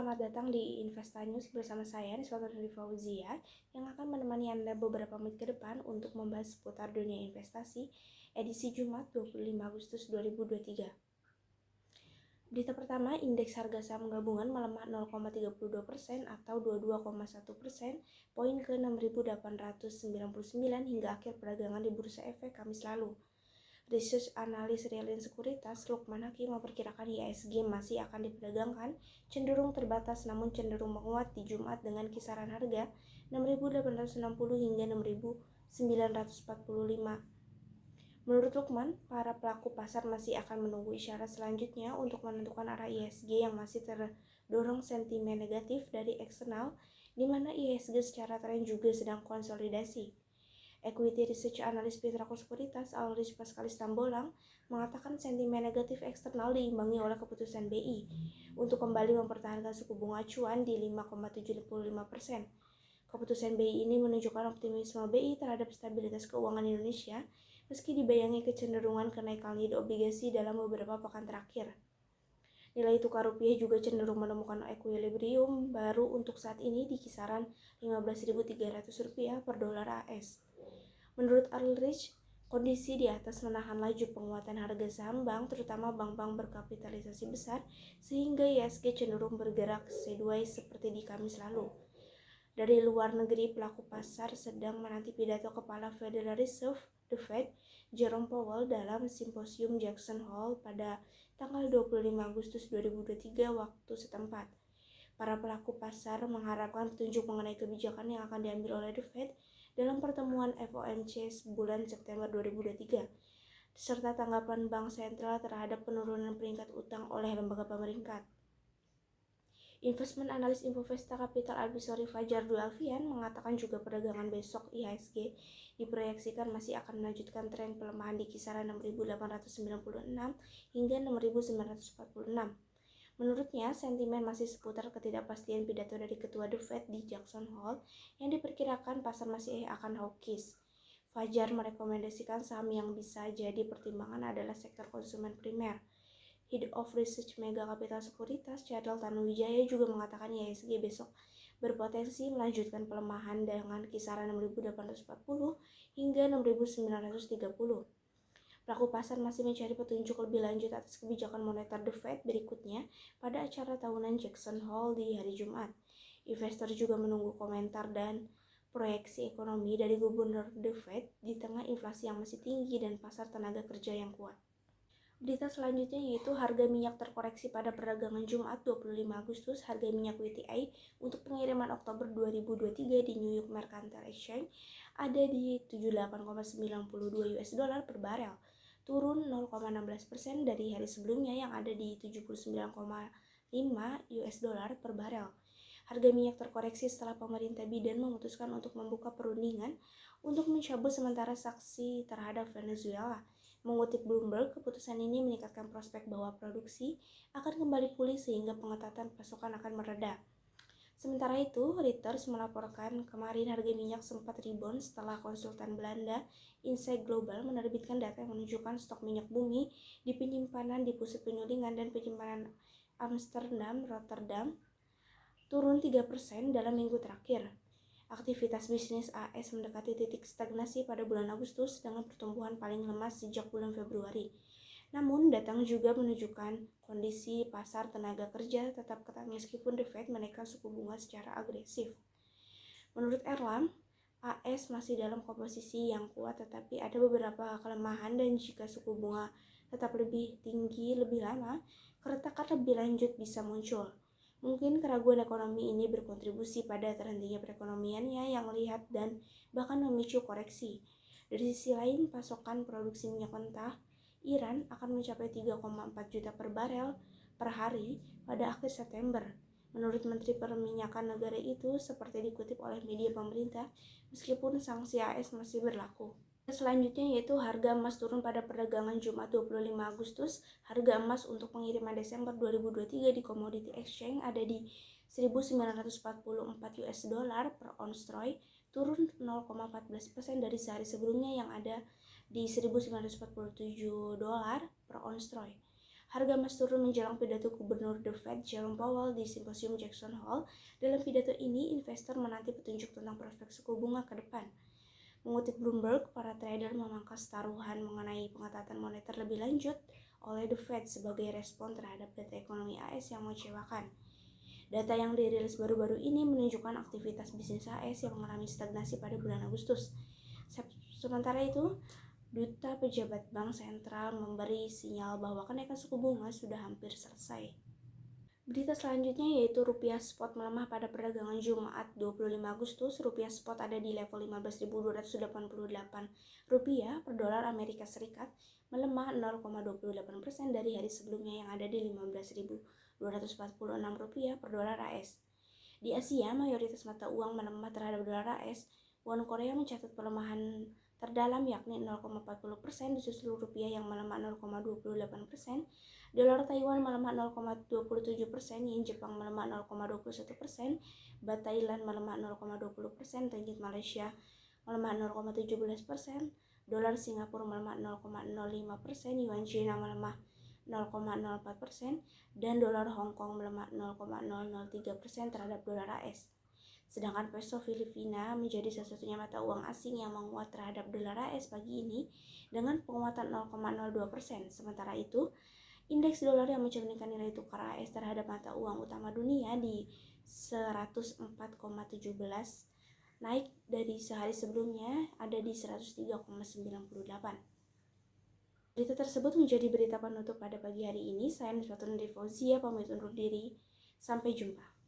selamat datang di Investa News bersama saya, Niswata Nurul Fauzia, yang akan menemani Anda beberapa menit ke depan untuk membahas seputar dunia investasi edisi Jumat 25 Agustus 2023. Berita pertama, indeks harga saham gabungan melemah 0,32% atau 22,1% poin ke 6.899 hingga akhir perdagangan di Bursa Efek Kamis lalu. Research analis Reliant Sekuritas Lukman Hakim memperkirakan IHSG masih akan diperdagangkan cenderung terbatas namun cenderung menguat di Jumat dengan kisaran harga 6.860 hingga 6.945. Menurut Lukman, para pelaku pasar masih akan menunggu isyarat selanjutnya untuk menentukan arah IHSG yang masih terdorong sentimen negatif dari eksternal, di mana IHSG secara tren juga sedang konsolidasi. Equity Research Analyst Petraco Sekuritas Alris Paskalis Tambolang mengatakan sentimen negatif eksternal diimbangi oleh keputusan BI untuk kembali mempertahankan suku bunga acuan di 5,75%. Keputusan BI ini menunjukkan optimisme BI terhadap stabilitas keuangan Indonesia meski dibayangi kecenderungan kenaikan yield obligasi dalam beberapa pekan terakhir. Nilai tukar rupiah juga cenderung menemukan equilibrium baru untuk saat ini di kisaran Rp15.300 per dolar AS. Menurut Alrich, kondisi di atas menahan laju penguatan harga saham bank, terutama bank-bank berkapitalisasi besar, sehingga IHSG cenderung bergerak sideways seperti di Kamis lalu. Dari luar negeri, pelaku pasar sedang menanti pidato Kepala Federal Reserve, The Fed, Jerome Powell dalam simposium Jackson Hole pada tanggal 25 Agustus 2023 waktu setempat. Para pelaku pasar mengharapkan petunjuk mengenai kebijakan yang akan diambil oleh The Fed dalam pertemuan FOMC bulan September 2023, serta tanggapan Bank Sentral terhadap penurunan peringkat utang oleh lembaga pemerintah. Investment analis Infovesta Capital Advisory Fajar Dwi Alfian mengatakan juga perdagangan besok IHSG diproyeksikan masih akan melanjutkan tren pelemahan di kisaran 6.896 hingga 6.946. Menurutnya, sentimen masih seputar ketidakpastian pidato dari Ketua The Fed di Jackson Hole yang diperkirakan pasar masih akan hawkish. Fajar merekomendasikan saham yang bisa jadi pertimbangan adalah sektor konsumen primer. Head of Research Mega Capital Sekuritas Cheryl Tanuwijaya juga mengatakan IHSG besok berpotensi melanjutkan pelemahan dengan kisaran 6.840 hingga 6.930. Pelaku pasar masih mencari petunjuk lebih lanjut atas kebijakan moneter The Fed berikutnya pada acara tahunan Jackson Hole di hari Jumat. Investor juga menunggu komentar dan proyeksi ekonomi dari Gubernur The Fed di tengah inflasi yang masih tinggi dan pasar tenaga kerja yang kuat. Berita selanjutnya yaitu harga minyak terkoreksi pada perdagangan Jumat 25 Agustus. Harga minyak WTI untuk pengiriman Oktober 2023 di New York Mercantile Exchange ada di 78,92 US dollar per barel, turun 0,16% dari hari sebelumnya yang ada di 79,5 US dollar per barel. Harga minyak terkoreksi setelah pemerintah Biden memutuskan untuk membuka perundingan untuk mencabut sementara sanksi terhadap Venezuela. Mengutip Bloomberg, keputusan ini meningkatkan prospek bahwa produksi akan kembali pulih sehingga pengetatan pasokan akan mereda. Sementara itu, Reuters melaporkan kemarin harga minyak sempat rebound setelah konsultan Belanda Insight Global menerbitkan data yang menunjukkan stok minyak bumi di penyimpanan di pusat penyulingan dan penyimpanan Amsterdam, Rotterdam turun 3% dalam minggu terakhir. Aktivitas bisnis AS mendekati titik stagnasi pada bulan Agustus dengan pertumbuhan paling lemah sejak bulan Februari. Namun, data juga menunjukkan kondisi pasar tenaga kerja tetap ketat meskipun The Fed menaikkan suku bunga secara agresif. Menurut Erlam, AS masih dalam komposisi yang kuat tetapi ada beberapa kelemahan dan jika suku bunga tetap lebih tinggi lebih lama, keretakan lebih lanjut bisa muncul. Mungkin keraguan ekonomi ini berkontribusi pada terhentinya perekonomiannya yang lihat dan bahkan memicu koreksi. Dari sisi lain, pasokan produksi minyak mentah Iran akan mencapai 3,4 juta per barel per hari pada akhir September. Menurut Menteri Perminyakan negara itu, seperti dikutip oleh media pemerintah, meskipun sanksi AS masih berlaku. Selanjutnya yaitu harga emas turun pada perdagangan Jumat 25 Agustus. Harga emas untuk pengiriman Desember 2023 di Commodity Exchange ada di 1.944 US dollar per ons troy, turun 0,14% dari sehari sebelumnya yang ada di 1.947 dolar per ons troy. Harga emas turun menjelang pidato Gubernur The Fed Jerome Powell di Simposium Jackson Hole. Dalam pidato ini, investor menanti petunjuk tentang prospek suku bunga ke depan. Mengutip Bloomberg, para trader memangkas taruhan mengenai pengetatan moneter lebih lanjut oleh The Fed sebagai respon terhadap data ekonomi AS yang mengecewakan. Data yang dirilis baru-baru ini menunjukkan aktivitas bisnis AS yang mengalami stagnasi pada bulan Agustus. Sementara itu, Duta Pejabat Bank Sentral memberi sinyal bahwa kenaikan suku bunga sudah hampir selesai. Berita selanjutnya yaitu rupiah spot melemah pada perdagangan Jumat 25 Agustus. Rupiah spot ada di level 15.288 rupiah per dolar Amerika Serikat, melemah 0,28% dari hari sebelumnya yang ada di 15.246 rupiah per dolar AS. Di Asia, mayoritas mata uang melemah terhadap dolar AS. Won Korea mencatat pelemahan terdalam yakni 0,40%, disusul rupiah yang melemah 0,28%, dolar Taiwan melemah 0,27%, yen Jepang melemah 0,21%, baht Thailand melemah 0,20%, ringgit Malaysia melemah 0,17%, dolar Singapura melemah 0,05%, yuan Cina melemah 0,04%, dan dolar Hong Kong melemah 0,003% terhadap dolar AS. Sedangkan peso Filipina menjadi satu-satunya mata uang asing yang menguat terhadap dolar AS pagi ini dengan penguatan 0,02%. Sementara itu, indeks dolar yang mencerminkan nilai tukar AS terhadap mata uang utama dunia di 104,17 naik dari sehari sebelumnya ada di 103,98. Berita tersebut menjadi berita penutup pada pagi hari ini. Saya Nisbatun Fauzia pamit undur diri. Sampai jumpa.